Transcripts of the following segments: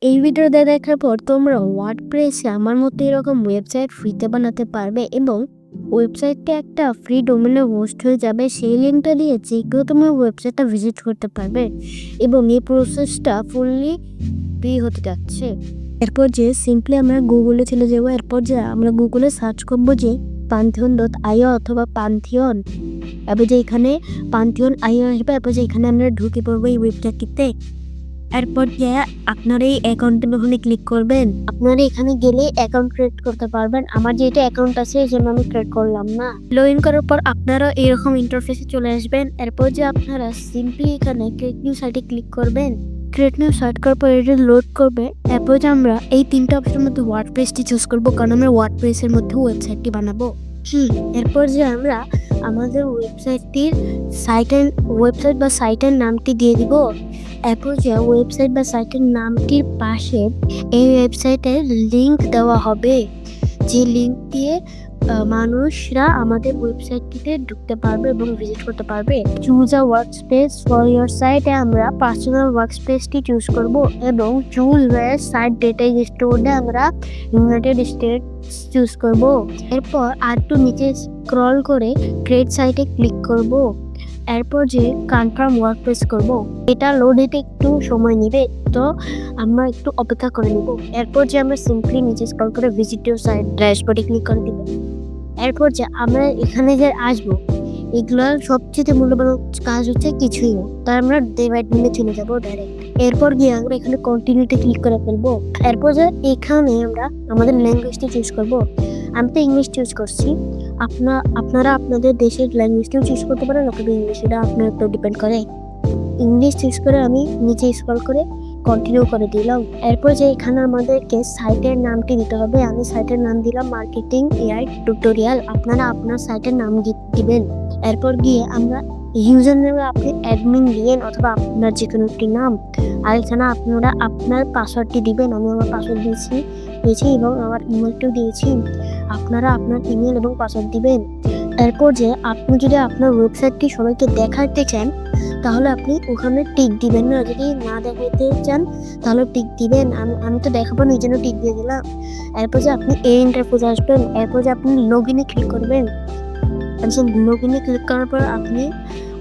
এই ভিডিওটা দেখার পর তোমরা ওয়ার্ডপ্রেসে আমার মতো এরকম ওয়েবসাইট ফ্রিতে বানাতে পারবে এবং ওয়েবসাইটটা একটা ফ্রি ডোমেনে হোস্ট হয়ে যাবে। সেই লিঙ্কটা দিয়ে যে কেউ তোমার ওয়েবসাইটটা ভিজিট করতে পারবে এবং এই প্রসেসটা ফুললি ফ্রি হতে যাচ্ছে। এরপর যে সিম্পলি আমরা গুগলে চলে যাবো। এরপর যে আমরা গুগলে সার্চ করবো যে pantheon.io অথবা পান্থিয়ন। এবার যে এখানে pantheon.io আসবে। এরপর যে এখানে আমরা ঢুকে পড়বো এই ওয়েবসাইটটিতে। এরপর যে আপনার এই অ্যাকাউন্টের ওখানে ক্লিক করবেন। আপনারা এখানে গেলে অ্যাকাউন্ট ক্রিয়েট করতে পারবেন। আমার যেটা অ্যাকাউন্ট আছে এই জন্য আমি ক্রিয়েট করলাম না। লগ ইন করার পর আপনারা এরকম ইন্টারফেসে চলে আসবেন। এরপর যে আপনারা সিম্পলি এখানে ক্রিয়েট নিউ সাইটে ক্লিক করবেন। ক্রিয়েট নিউ সাইট করার পর এটা লোড করবে। এরপর যে আমরা এই তিনটা অপশনের মধ্যে ওয়ার্ডপ্রেসটি চুজ করবো, কারণ আমরা ওয়ার্ডপ্রেসের মধ্যে ওয়েবসাইটটি বানাবো। এরপর যে আমরা আমাদের ওয়েবসাইট বা সাইটের নামটি দিয়ে দিব। এরপর যে ওয়েবসাইট বা সাইটের নামটির পাশে এই ওয়েবসাইটের লিঙ্ক দেওয়া হবে, যে লিঙ্ক দিয়ে মানুষরা আমাদের ওয়েবসাইটটিতে ঢুকতে পারবে এবং ভিজিট করতে পারবে। Choose a workspace for your সাইটে আমরা পার্সোনাল ওয়ার্কস্পেসটি চুজ করব এবং choose where site data is স্টোরডে আমরা ইউনাইটেড স্টেটস চুজ করব। এরপর আরেকটু নিচে স্ক্রল করে ক্রিয়েট সাইটে ক্লিক করব। এরপর যে কনফার্ম ওয়ার্কপ্লেস করব। এটা লোড হতে একটু সময় নেবে, তো আমরা একটু অপেক্ষা করে নিব। এরপর যে আমরা সিম্পলি নিচে স্ক্রল করে ভিজিট ইউর সাইট ড্যাশবোর্ডে ক্লিক করে দিব। এরপর যে আমরা এখানে যে আসবো, এগুলোর সবচেয়ে মূল্যবান কাজ হচ্ছে কিছুই না, তাই আমরা ডিভাইডে চলে যাবো ডাইরেক্ট। এরপর গিয়ে আমরা এখানে কন্টিনিউতে ক্লিক করে ফেলবো। এরপর যে এখানে আমরা আমাদের ল্যাঙ্গুয়েজটি চুজ করব। আমি তো ইংলিশ চুজ করছি। আপনারা আপনাদের দেশের ল্যাঙ্গুয়েজটিও চুজ করতে পারেন, অথবা ইংলিশ, এটা আপনার উপর ডিপেন্ড করে। ইংলিশ চুজ করে আমি নিচে স্ক্রল করে কন্টিনিউ করে দিলাম। এরপর যে এখানে আমাদেরকে সাইটের নামটি দিতে হবে। আমি সাইটের নাম দিলাম মার্কেটিং এআই টিউটোরিয়াল। আপনারা আপনার সাইটের নাম দিবেন। এরপর গিয়ে আমরা ইউজার নেমে আপনি অ্যাডমিন দিয়েন অথবা আপনার যে কোনো একটি নাম। আর এখানে আপনারা আপনার পাসওয়ার্ডটি দিবেন। আমি আমার পাসওয়ার্ড দিয়েছি এবং আমার ইমেলটিও দিয়েছি। আপনারা আপনার ইমেল এবং পাসওয়ার্ড দিবেন। এরপর যে আপনি যদি আপনার ওয়েবসাইটটি সবাইকে দেখাতে চান তাহলে আপনি ওখানে টিক দিবেন না, যদি না দেখাতে চান তাহলে টিক দিবেন। আমি তো দেখাবো না, এই জন্য টিক দিয়ে দিলাম। এরপর যে আপনি এই ইন্টারফেসে আসবেন। এরপর যে আপনি লগ ইনে ক্লিক করবেন। লগ ইনে ক্লিক করার পর আপনি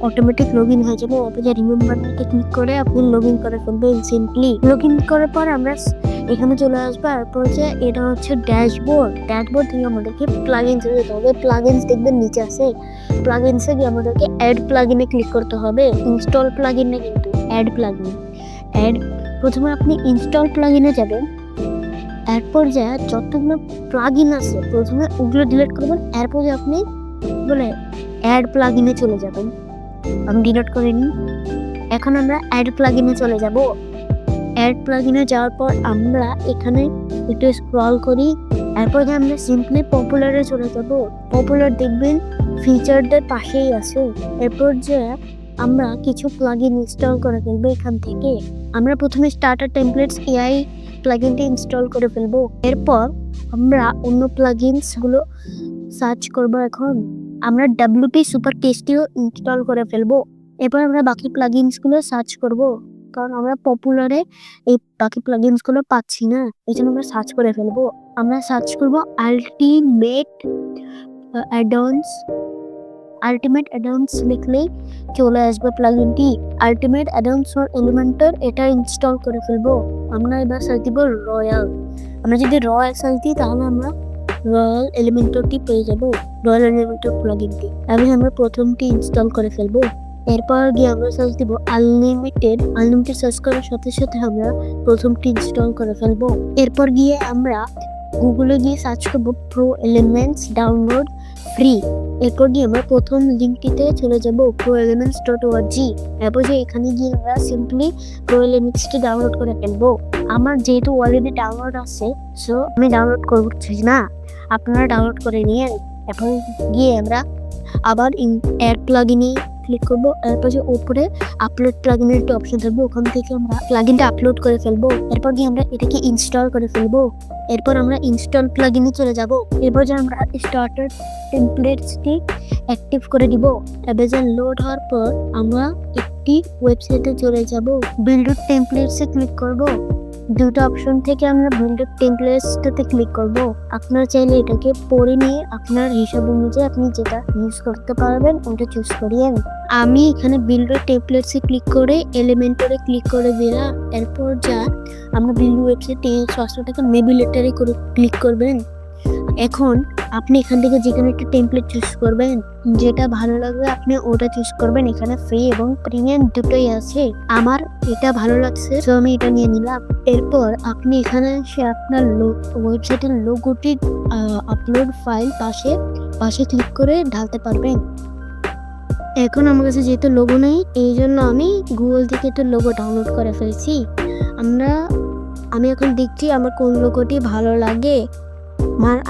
অটোমেটিক লগ ইন হয়ে যাবে। এরপর যে রিমেম্বারটাতে ক্লিক করে আপনি লগ ইন করে ফেলবেন সিম্পলি। লগ ইন করার পর আমরা এখানে চলে আসবো। এরপর যে এটা হচ্ছে ড্যাশবোর্ড থেকে আমাদেরকে প্লাগইনস এ যেতে হবে। প্লাগইনস দেখবেন নিচে আছে। প্লাগইনসে গিয়ে আমাদেরকে অ্যাড প্লাগইনে ক্লিক করতে হবে। ইনস্টল প্লাগইন না, কিন্তু অ্যাড প্লাগইন। প্রথমে আপনি ইনস্টল প্লাগইনে যাবেন। এরপর যে যতগুলো প্লাগইন আছে প্রথমে ওগুলো ডিলিট করবেন। এরপর যে আপনি অ্যাড প্লাগইনে চলে যাবেন। আমি ডিলিট করে নিই। এখন আমরা অ্যাড প্লাগইনে চলে যাব। অ্যাড প্লাগইনে যাওয়ার পর আমরা এখানে একটু স্ক্রল করি। এরপর যে আমরা সিম্পলি পপুলারে চলে যাব। পপুলার দেখবেন ফিচারদের পাশেই আছে। এরপর যে আমরা কিছু প্লাগইন ইনস্টল করে ফেলবো। এখান থেকে আমরা প্রথমে স্টার্টার টেমপ্লেটস এআই প্লাগইনটি ইনস্টল করে ফেলবো। এরপর আমরা অন্য প্লাগইনসগুলো সার্চ করব। এখন আমরা WP সুপার টেস্টিও ইনস্টল করে ফেলবো। এরপর আমরা বাকি প্লাগইনসগুলো সার্চ করব, কারণ আমরা পপুলারে এই বাকি প্লাগইনসগুলো পাচ্ছি না, এই জন্য আমরা সার্চ করে ফেলবো। আমরা সার্চ করব আলটিমেট অ্যাডন্স লিখলেই চলে আসবে প্লাগইনটি। আলটিমেট অ্যাডন্স ফর এলিমেন্টর, এটা ইনস্টল করে ফেলবো। আমরা এবার সার্চ দিব রয়্যাল। আমরা যদি রয়্যাল সার্চ দিই তাহলে আমরা রয়্যাল এলিমেন্টরটি পেয়ে যাব, রয়্যাল এলিমেন্টর প্লাগইনটি। এবং আমরা প্রথমটি ইনস্টল করে ফেলবো। এরপর গিয়ে আমরা সার্চ দিব আনলিমিটেড সার্চ করার সাথে সাথে আমরা প্রথমটি ইনস্টল করে ফেলবো। এরপর গিয়ে আমরা গুগলে গিয়ে সার্চ করবো প্রো এলিমেন্টস ডাউনলোড ফ্রি। এরপর গিয়ে আমরা প্রথম লিঙ্কটিতে চলে যাব proelements.org। এরপর যে এখানে গিয়ে আমরা সিম্পলি প্রো এলিমেন্টসটি ডাউনলোড করে ফেলবো। আমার যেহেতু অলরেডি ডাউনলোড আছে, সো আমি ডাউনলোড করছি না, আপনারা ডাউনলোড করে নিয়েন। এরপর গিয়ে আমরা আবার অ্যাড প্লাগইনে ক্লিক করব। এরপর যে উপরে আপলোড প্লাগইনের একটা অপশন থাকবে, ওখান থেকে আমরা প্লাগইনটা আপলোড করে ফেলবো। এরপর গিয়ে আমরা এটাকে ইনস্টল করে ফেলবো। এরপর আমরা ইনস্টল প্লাগইনে চলে যাব। এরপর যে আমরা স্টার্টার টেমপ্লেটসটি অ্যাক্টিভ করে দিব। এবার যে লোড হওয়ার পর আমরা একটি ওয়েবসাইটে চলে যাব। বিল্ড টেমপ্লেটসে ক্লিক করব। দুটো অপশন থেকে আমরা বিল্ড টেমপ্লেটসটাতে ক্লিক করব। আপনারা চাইলে এটাকে পড়ে নিয়ে আপনার হিসাব অনুযায়ী আপনি যেটা ইউজ করতে পারবেন ওটা চুজ করিয়েন। আমি এখানে বিল্ড টেমপ্লেটসে ক্লিক করে এলিমেন্টরে ক্লিক করে দিলাম। এরপর যা আমরা বিল্ড ওয়েবসাইটে সফটওয়্যারটাকে নেভিগেটরে করে ক্লিক করবেন। এখন আপনি এখান থেকে যেকোনো একটা টেমপ্লেট চুজ করবেন, যেটা ভালো লাগবে আপনি ওটা চুজ করবেন। এখানে ফ্রি এবং প্রিমিয়াম দুটোই আছে। আমার এটা ভালো লাগছে, তো আমি এটা নিয়ে নিলাম। এরপর আপনি এখানে এসে আপনার ওয়েবসাইটের লোগোটি আপলোড ফাইল পাশে ক্লিক করে ঢালতে পারবেন। এখন আমার কাছে যেহেতু লোগো নেই, এই জন্য আমি গুগল থেকে একটা লোগো ডাউনলোড করে ফেলছি। আমি এখন দেখছি আমার কোন লোগোটি ভালো লাগে।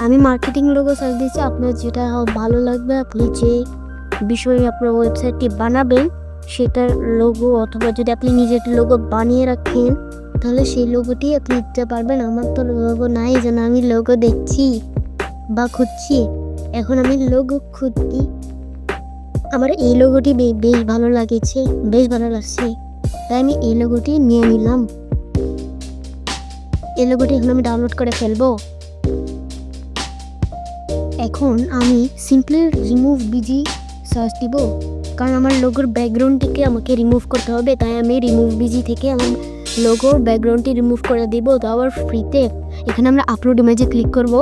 আমি মার্কেটিং লোগো সার্চ দিচ্ছি। আপনার যেটা ভালো লাগবে, আপনি যে বিষয়ে আপনার ওয়েবসাইটটি বানাবেন সেটার লোগো, অথবা যদি আপনি নিজের লোগো বানিয়ে রাখেন তাহলে সেই লোগোটি আপনি দিতে পারবেন। আমার তো লোগো নাই, যেন আমি লোগো দেখছি বা খুঁজছি। এখন আমি লোগো খুঁজছি। আমার এই লোগোটি বেশ ভালো লাগছে, তাই আমি এই লোগোটি নিয়ে নিলাম। এই লোগোটি এখন আমি ডাউনলোড করে ফেলবো। এখন আমি সিম্পলি রিমুভ বিজি সার্চ দিব, কারণ আমার লোগোর ব্যাকগ্রাউন্ডটিকে আমাকে রিমুভ করতে হবে। তাই আমি রিমুভ বিজি থেকে আমার লোগোর ব্যাকগ্রাউন্ডটি রিমুভ করে দিব, তো আবার ফ্রিতে। এখানে আমরা আপলোড ইমেজে ক্লিক করব।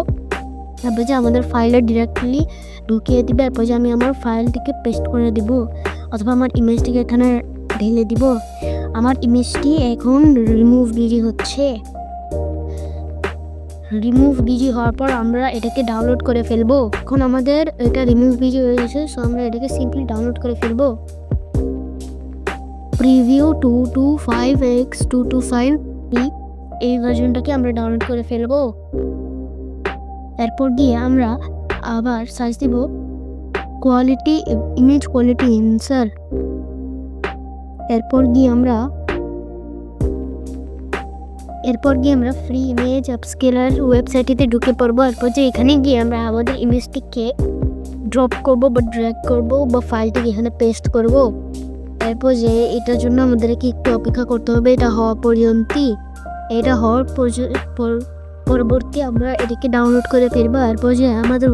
তারপর যে আমাদের ফাইলে ডিরেক্টলি ঢুকিয়ে দিবে। এরপর যে আমি আমার ফাইলটিকে পেস্ট করে দিব, অথবা আমার ইমেজটিকে এখানে ঢেলে দিব। আমার ইমেজটি এখন রিমুভ বিজি হচ্ছে। রিমুভ বিজি হওয়ার পর আমরা এটাকে ডাউনলোড করে ফেলবো। এখন আমাদের এটা রিমুভ বিজি হয়ে গেছে, সো আমরা এটাকে সিম্পলি ডাউনলোড করে ফেলবো। প্রিভিউ 225x225 এই ভার্জনটাকে আমরা ডাউনলোড করে ফেলবো। এরপর গিয়ে আমরা আবার সার্চ দিব কোয়ালিটি, ইমেজ কোয়ালিটি এনসার। এরপর গিয়ে আমরা ফ্রি ইমেজ আপস্কেলার ওয়েবসাইটটিতে ঢুকে পড়বো। এরপর যে এখানে গিয়ে আমরা আমাদের ইমেজটিকে ড্রপ করব বা ড্র্যাগ করব বা ফাইলটিকে এখানে পেস্ট করব। এরপর যে এটার জন্য আমাদেরকে একটু অপেক্ষা করতে হবে, এটা হওয়ার পরবর্তী আমরা এটাকে ডাউনলোড করে ফেলবো। এরপর যে আমাদের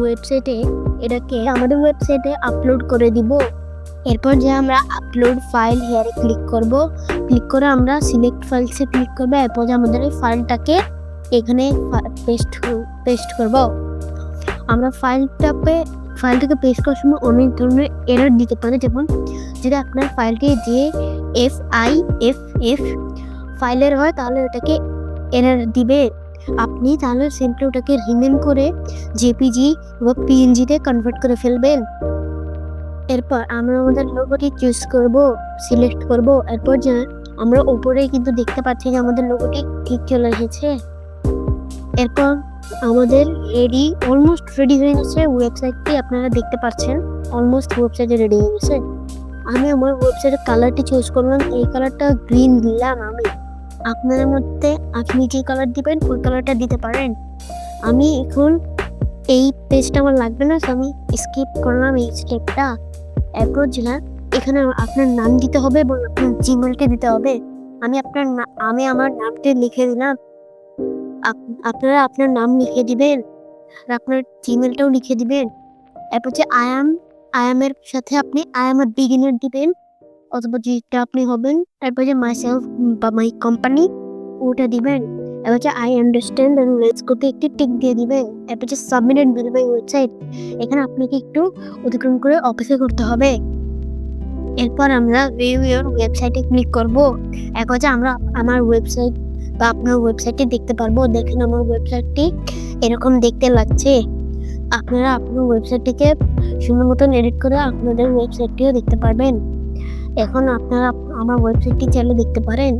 ওয়েবসাইটে আপলোড করে দিব। এরপর যে আমরা আপলোড ফাইল হেয়ারে ক্লিক করে আমরা সিলেক্ট ফাইলসে ক্লিক করবো। এরপর যে আমাদের এই ফাইলটাকে এখানে পেস্ট করব। আমরা ফাইলটাকে পেস্ট করার সময় অনেক ধরনের এরর দিতে পারে, যেমন যদি আপনার ফাইলটি JFIF ফাইলের হয় তাহলে ওটাকে এরর দিবে। আপনি তাহলে সিম্পলি ওটাকে রিনেম করে JPG বা PNG-তে কনভার্ট করে ফেলবেন। এরপর আমরা আমাদের লোগোটি সিলেক্ট করব। এরপর যে আমরা উপরে কিন্তু দেখতে পাচ্ছি যে আমাদের লোগোটি ঠিক চলে এসেছে। এরপর আমাদের অলমোস্ট রেডি হয়ে গেছে ওয়েবসাইটটি। আপনারা দেখতে পাচ্ছেন অলমোস্ট ওয়েবসাইটে রেডি হয়ে গেছে। আমি আমার ওয়েবসাইটের কালারটি চুজ করলাম, এই কালারটা গ্রিন দিলাম। আপনাদের মধ্যে আপনি যে কালার দিবেন ওই কালারটা দিতে পারেন। আমি এখন এই পেজটা আমার লাগবে না, তো আমি স্কিপ করলাম এই স্টেপটা। এরপর যেটা এখানে আপনার নাম দিতে হবে এবং আপনার জিমেলটা দিতে হবে। আমি আমার নামটা লিখে দিলাম। আপনারা আপনার নাম লিখে দিবেন আর আপনার জিমেলটাও লিখে দিবেন। এরপর যে আই এম এর সাথে আপনি আই এম এ বিগিনার দিবেন, অথবা যেটা আপনি হবেন। এরপর যে মাই সেলফ বা মাই কোম্পানি ওটা দিবেন। এবার যে আই আন্ডারস্ট্যান্ড এন্ড লেটস গোতে একটি টিক দিয়ে দিবেন। এরপর যে submit and bill my website, এখানে আপনাকে একটু অতিক্রম করে অপেক্ষা করতে হবে। এরপর আমরা ভিউ ইওর ওয়েবসাইটে ক্লিক করব। এরপর যে আমরা আমার ওয়েবসাইট বা আপনার ওয়েবসাইটটি দেখতে পারবো। দেখেন আমার ওয়েবসাইটটি এরকম দেখতে লাগছে। আপনারা আপনার ওয়েবসাইটটিকে সুন্দর মতন এডিট করে আপনাদের ওয়েবসাইটটিও দেখতে পারবেন। এখন আপনারা আমার ওয়েবসাইটটি চাইলে দেখতে পারেন,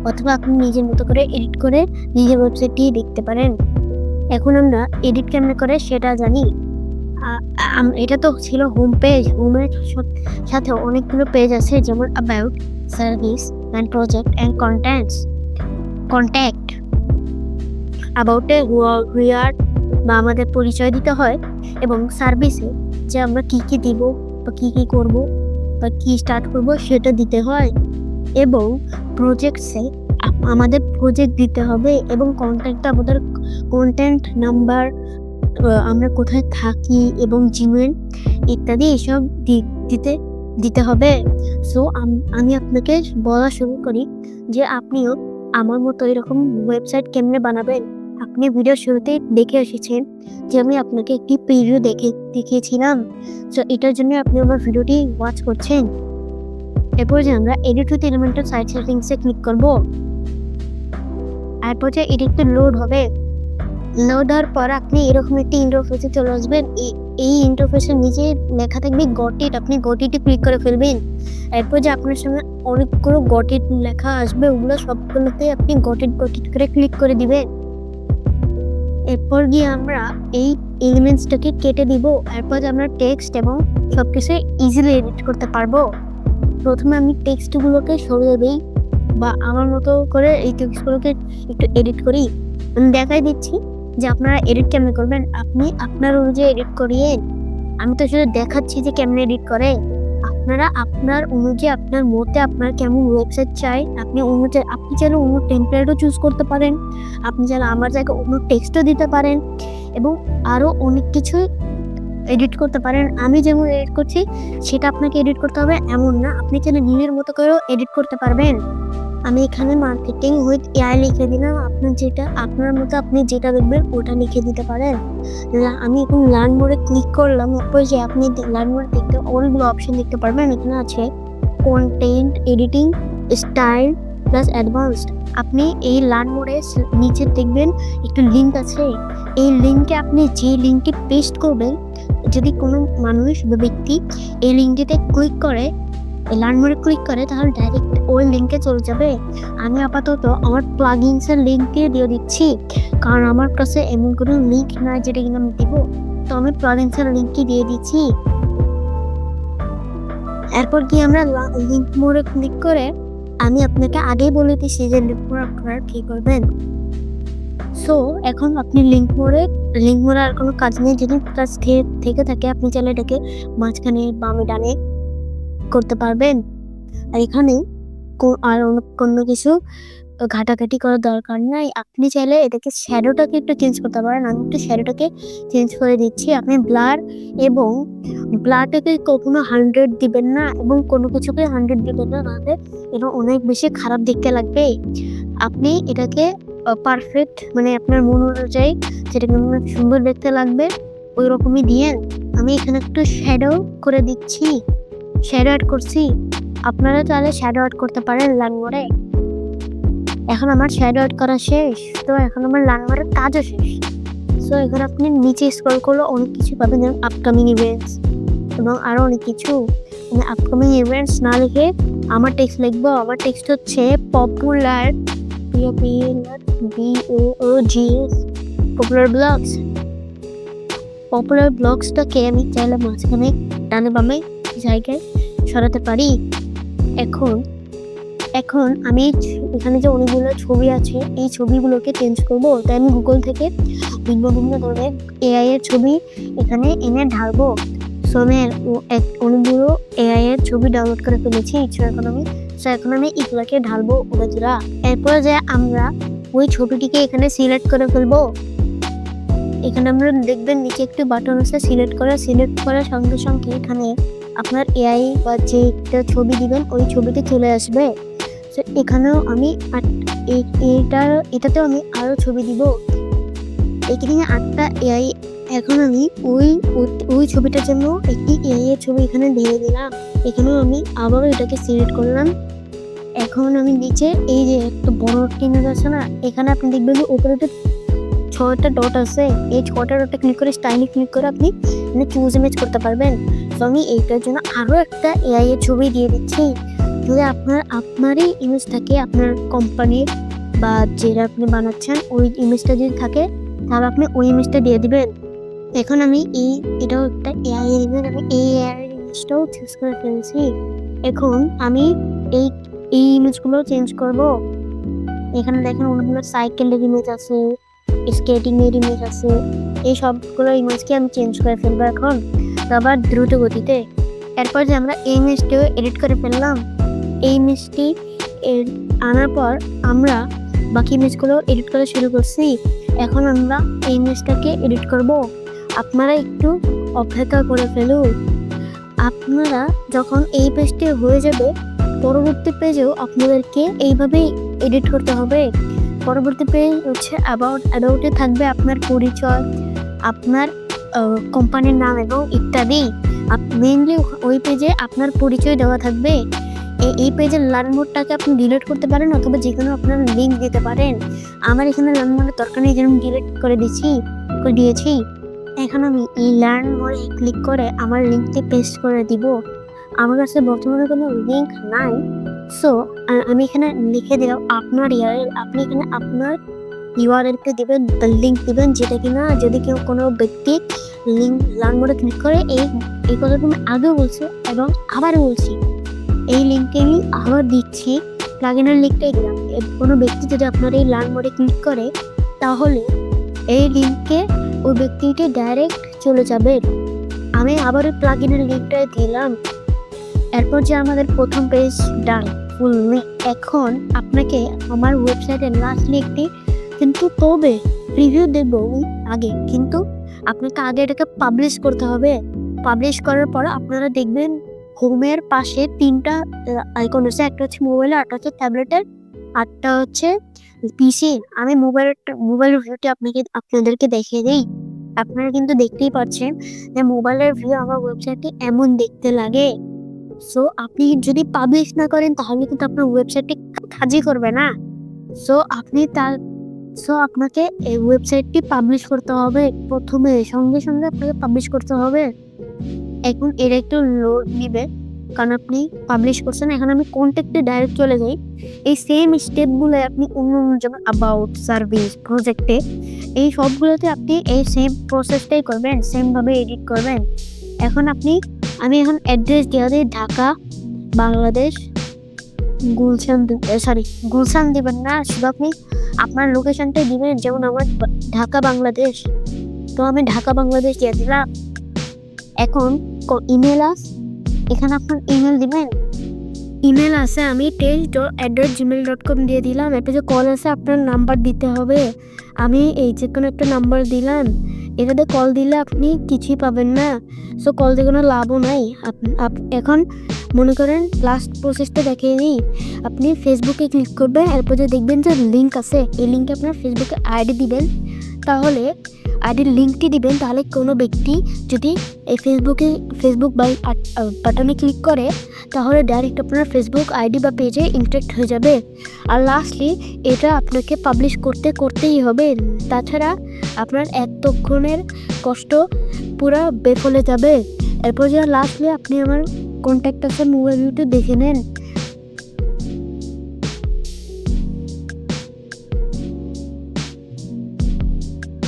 অথবা আপনি নিজের মতো করে এডিট করে নিজের ওয়েবসাইটটি দেখতে পারেন। এখন আমরা এডিট কেমন করে সেটা জানি। এটা তো ছিল হোম পেজ। হোমের সাথে অনেকগুলো পেজ আছে, যেমন about, service and project and contact. অ্যাবাউটে হুয়ার বা আমাদের পরিচয় দিতে হয়, এবং সার্ভিসে যে আমরা কি দিব বা কি করব বা কি স্টার্ট করব সেটা দিতে হয়, এবং প্রজেক্টসে আমাদের প্রজেক্ট দিতে হবে এবং কন্টেন্ট নাম্বার, আমরা কোথায় থাকি এবং জিমেল ইত্যাদি এসব দিতে হবে। সো আমি আপনাকে বলা শুরু করি যে আপনিও আমার মতো এরকম ওয়েবসাইট কেমনে বানাবেন। আপনি ভিডিও শুরুতেই দেখে এসেছেন যে আমি আপনাকে একটি প্রিভিউ দেখিয়েছিলাম। সো এটার জন্য আপনি আমার ভিডিওটি ওয়াচ করছেন। এরপর যে আমরা এডিট উইথ এলিমেন্টাল সাইট সেটিংসে ক্লিক করব। এরপর যে এডিটটা লোড হবে, লোড হওয়ার পর আপনি এরকম একটি ইন্টারফেসে চলে আসবেন। এই ইন্টারফেসের নিচে লেখা থাকবে গট ইট, আপনি গট ইটে ক্লিক করে ফেলবেন। এরপর যে আপনার সামনে অনেকগুলো গট ইট লেখা আসবে, ওগুলো সবগুলোতে আপনি গট ইট করে ক্লিক করে দিবেন। এরপর গিয়ে আমরা এই এলিমেন্টসটাকে কেটে দিব। এরপর আমরা টেক্সট এবং সবকিছু ইজিলি এডিট করতে পারবো। প্রথমে আমি টেক্সটগুলোকে সরিয়ে দিই বা আমার মতো করে এই টেক্সটগুলোকে একটু এডিট করি। আমি দেখাই দিচ্ছি যে আপনারা এডিট কেমনে করবেন। আপনি আপনার অনুযায়ী এডিট করিয়ে, আমি তো শুধু দেখাচ্ছি যে কেমনে এডিট করে। আপনারা আপনার অনুযায়ী, আপনার মতে আপনার কেমন ওয়েবসাইট চাই, আপনি চাইলে অন্য টেমপ্লেটও চুজ করতে পারেন। আপনি চাইলে আমার জায়গায় অন্য টেক্সটও দিতে পারেন এবং আরও অনেক কিছু এডিট করতে পারেন। আমি যেমন এডিট করছি সেটা আপনাকে এডিট করতে হবে এমন না, আপনি চাইলে নিজের মতো করেও এডিট করতে পারবেন। আমি এখানে মার্কেটিং উইথ এআই লিখে দিলাম। আপনার মতো আপনি যেটা দেখবেন ওটা লিখে দিতে পারেন। আমি এখন লার্ন মোডে ক্লিক করলাম। তারপর যে আপনি লার্ন মোডে দেখতে অনেকগুলো অপশন দেখতে পারবেন। এখানে আছে content editing, style plus advanced. আপনি এই লার্ন মোডে নিচে দেখবেন একটু লিঙ্ক আছে। এই লিঙ্কে আপনি যে লিঙ্কটি পেস্ট করবেন, যদি কোনো মানুষ বা ব্যক্তি এই লিঙ্কটিতে ক্লিক করে, লার্ন মোডে ক্লিক করে, তাহলে ডাইরেক্ট ওই লিঙ্কে চলে যাবে। আমি আপাতত আমার প্লাগইনসের লিঙ্কটি দিয়ে দিচ্ছি, কারণ আমার কাছে এমন কোনো লিঙ্ক নাই যেটা কিনা আমি দিব। তো আমি প্লাগইনসের লিঙ্কটি দিয়ে দিচ্ছি। এরপর কি আমরা লিঙ্ক মোডে ক্লিক করে, আমি আপনাকে আগেই বলে দিচ্ছি যে লিঙ্ক মোড আপনারা কি করবেন। সো এখন আপনি লিঙ্ক মোডে আর কোনো কাজ নেই। যদি কাজ থেকে থাকে আপনি চাইলে এটাকে মাঝখানে বামে ডানে করতে পারবেন। আর এখানে আর কোনো কিছু ঘাটাঘাটি করার দরকার নাই। আপনি চাইলে এটাকে শ্যাডোটাকে একটু চেঞ্জ করতে পারেন। আমি একটু শ্যাডোটাকে চেঞ্জ করে দিচ্ছি। আপনি ব্লারটাকে কখনো 100 দিবেন না এবং কোনো কিছুকে 100 দিবেন না, তাহলে এটা অনেক বেশি খারাপ দেখতে লাগবে। আপনি এটাকে পারফেক্ট, মানে আপনার মন অনুযায়ী যেটাকে অনেক সুন্দর দেখতে লাগবে ওই রকমই দিয়ে আমি এখানে একটু শ্যাডো করে দিচ্ছি, শ্যাডো অ্যাড করছি। আপনারা চাইলে শ্যাডো অ্যাড করতে পারেন লার্ন মোডে। এখন আমার শ্যাডো অ্যাড করা শেষ, তো এখন আমার লার্ন মোডের কাজও শেষ। সো এখন আপনি নিচে স্ক্রল করলে অনেক কিছু পাবেন, যেমন আপকামিং ইভেন্টস এবং আরও অনেক কিছু। আমি আপকামিং ইভেন্টস না লিখে আমার টেক্সট লিখবো। আমার টেক্সট হচ্ছে পপুলার পপুলার ব্লগসটাকে আমি চাইলে মাঝখানে ডানে বামে জায়গায় সরাতে পারি। এখন আমি এখানে যে অনেকগুলো ছবি আছে, এই ছবিগুলোকে চেঞ্জ করবো। তাই আমি গুগল থেকে বিভিন্ন ধরনের এআই এর ছবি এখানে এনে ঢালবো। সো আমি অনেকগুলো এআই এর ছবি ডাউনলোড করে ফেলেছি। এখন আমি এগুলোকে ঢালবো ওরা। এরপরে যে আমরা ওই ছবিটিকে এখানে সিলেক্ট করে ফেলবো। এখানে আমরা দেখবেন নিচে একটি বাটন আছে সিলেক্ট করার সঙ্গে সঙ্গে এখানে আপনার এআই বা যে একটা ছবি দিবেন ওই ছবিতে চলে আসবে। তো এখানেও আমি এটাতেও আমি আরও ছবি দিব। এখানে 8টা এআই। এখন আমি ওই ছবিটার জন্য একটি এআই এর ছবি এখানে ঢেলে দিলাম। এখানেও আমি আবারও এটাকে সিলেক্ট করলাম। এখন আমি নিচে এই যে একটা বড় টিমেজ আছে না, এখানে আপনি দেখবেন যে উপরে 6টা ডট আছে। এই 6টা ডটে ক্লিক করে স্টাইলে ক্লিক করে আপনি চুজ ইমেজ করতে পারবেন। তো আমি এইটার জন্য আরও একটা এআই এর ছবি দিয়ে দিচ্ছি। যদি আপনারই ইমেজ থাকে, আপনার কোম্পানির বা যেটা আপনি বানাচ্ছেন ওই ইমেজটা যদি থাকে, তাহলে আপনি ওই ইমেজটা দিয়ে দিবেন। এখন আমি এটাও একটা এআই এর ইমেজ, আমি এই এআই এর ইমেজটাও চুজ করে ফেলছি। এখন আমি এই ইমেজগুলো চেঞ্জ করব। এখানে দেখেন অনেকগুলো সাইকেলের ইমেজ আছে, স্কেটিং এর ইমেজ আছে। এই সবগুলো ইমেজকে আমি চেঞ্জ করে ফেলবো এখন, আবার দ্রুত গতিতে। এরপর যে আমরা এই ইমেজটিও এডিট করে ফেললাম। এই ইমেজটি আনার পর আমরা বাকি ইমেজগুলো এডিট করা শুরু করছি। এখন আমরা এই ইমেজটাকে এডিট করব। আপনারা একটু অপেক্ষা করে ফেলুন। আপনারা যখন এই পেজটি হয়ে যাবে, পরবর্তী পেজেও আপনাদেরকে এইভাবেই এডিট করতে হবে। পরবর্তী পেজ হচ্ছে অ্যাবাউটে থাকবে আপনার পরিচয়, আপনার কোম্পানির নাম এবং ইত্যাদি। মেইনলি ওই পেজে আপনার পরিচয় দেওয়া থাকবে। এই পেজের লার্ন মোডটাকে আপনি ডিলিট করতে পারেন অথবা যেকোনো আপনার লিঙ্ক দিতে পারেন। আমার এখানে লার্ন মোডের দরকার নেই, যেন ডিলিট করে দিয়েছি। এখন আমি এই লার্ন মোডে ক্লিক করে আমার লিঙ্কটি পেস্ট করে দিব। আমার কাছে বর্তমানে কোনো লিঙ্ক নাই, সো আমি এখানে লিখে দিলাম আপনার ইউআরএল। আপনি এখানে আপনার ইউআরএলকে দিবেন, লিঙ্ক দিবেন, যেটা কিনা যদি কোনো ব্যক্তি লিঙ্ক লার্ন মোডে ক্লিক করে, এই কথাটা আমি আগেও বলছি এবং আবারও বলছি, এই লিঙ্ককে আমি আবার দিচ্ছি, প্লাগইনের লিঙ্কটাই দিলাম। কোনো ব্যক্তি যদি আপনার এই লার্ন মোডে ক্লিক করে, তাহলে এই লিঙ্কে ওই ব্যক্তিটি ডাইরেক্ট চলে যাবে। আমি আবারও প্লাগইনের লিঙ্কটাই দিলাম। এরপর যে আমাদের প্রথম পেজ ডান ফুললি। এখন আপনাকে আমার ওয়েবসাইটের লাস্ট লিঙ্কটি কিন্তু তবে রিভিউ দেব আগে, কিন্তু আপনাকে আগে এটাকে পাবলিশ করতে হবে। পাবলিশ করার পর আপনারা দেখবেন হোমের পাশে 3টা আইকন আছে, একটা হচ্ছে মোবাইলের, একটা হচ্ছে ট্যাবলেটের, আরটা হচ্ছে পিসি। আমি মোবাইলের ভিউটি আপনাদেরকে দেখিয়ে দিই। আপনারা কিন্তু দেখতেই পাচ্ছেন যে মোবাইলের ভিউ আমার ওয়েবসাইটে এমন দেখতে লাগে। সো আপনি যদি পাবলিশ না করেন তাহলে কিন্তু আপনার ওয়েবসাইটটি কাজই করবে না। সো আপনাকে এই ওয়েবসাইটটি পাবলিশ করতে হবে। প্রথমে সঙ্গে আপনাকে পাবলিশ করতে হবে। এখন এটা একটু লোড নিবে, কারণ আপনি পাবলিশ করছেন। এখন আমি কন্ট্যাক্টে ডাইরেক্ট চলে যাই। এই সেম স্টেপগুলো আপনি অন্য যেমন অ্যাবাউট, সার্ভিস, প্রজেক্টে, এই সবগুলোতে আপনি এই সেম প্রসেসটাই করবেন, সেমভাবে এডিট করবেন। এখন আমি এখন অ্যাড্রেস দেওয়া দিই ঢাকা, বাংলাদেশ, গুলশান দিবেন না, শুধু আপনি আপনার লোকেশনটাই দিবেন। যেমন আমার ঢাকা, বাংলাদেশ, তো আমি ঢাকা, বাংলাদেশ দিয়ে দিলাম। এখন ইমেল এখানে আপনার ইমেল দিবেন। ইমেল আছে, আমি test@gmail.com দিয়ে দিলাম। একটা যে কল আছে, আপনার নাম্বার দিতে হবে। আমি এই যে কোনো একটা নাম্বার দিলাম। এটাতে কল দিলে আপনি কিছুই পাবেন না, সো কল দিয়ে কোনো লাভও নাই। এখন মনে করেন লাস্ট প্রসেসটা দেখিয়ে নিই। আপনি ফেসবুকে ক্লিক করবেন, এরপর যে দেখবেন যে লিঙ্ক আছে, এই লিঙ্কে আপনার ফেসবুকে আইডি দিবেন। তাহলে আইডির লিঙ্কটি দিবেন, তাহলে কোনো ব্যক্তি যদি এই ফেসবুক বাটনে ক্লিক করে, তাহলে ডাইরেক্ট আপনার ফেসবুক আইডি বা পেজে ইন্টারেক্ট হয়ে যাবে। আর লাস্টলি এটা আপনাকে পাবলিশ করতেই হবে, তাছাড়া আপনার এতক্ষণের কষ্ট পুরো বেফলে যাবে। এরপর যে লাস্টলি আপনি আমার কন্ট্যাক্ট আছে, মোবাইল ভিউটি দেখে নেন।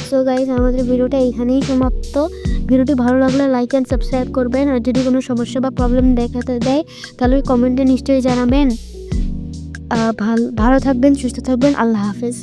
সো গাইজ, আমাদের ভিডিওটা এখানেই সমাপ্ত। ভিডিওটি ভালো লাগলে লাইক অ্যান্ড সাবস্ক্রাইব করবেন। আর যদি কোনো সমস্যা বা প্রবলেম দেখাতে দেয় তাহলে কমেন্টে নিশ্চয়ই জানাবেন। ভালো থাকবেন, সুস্থ থাকবেন। আল্লাহ হাফেজ।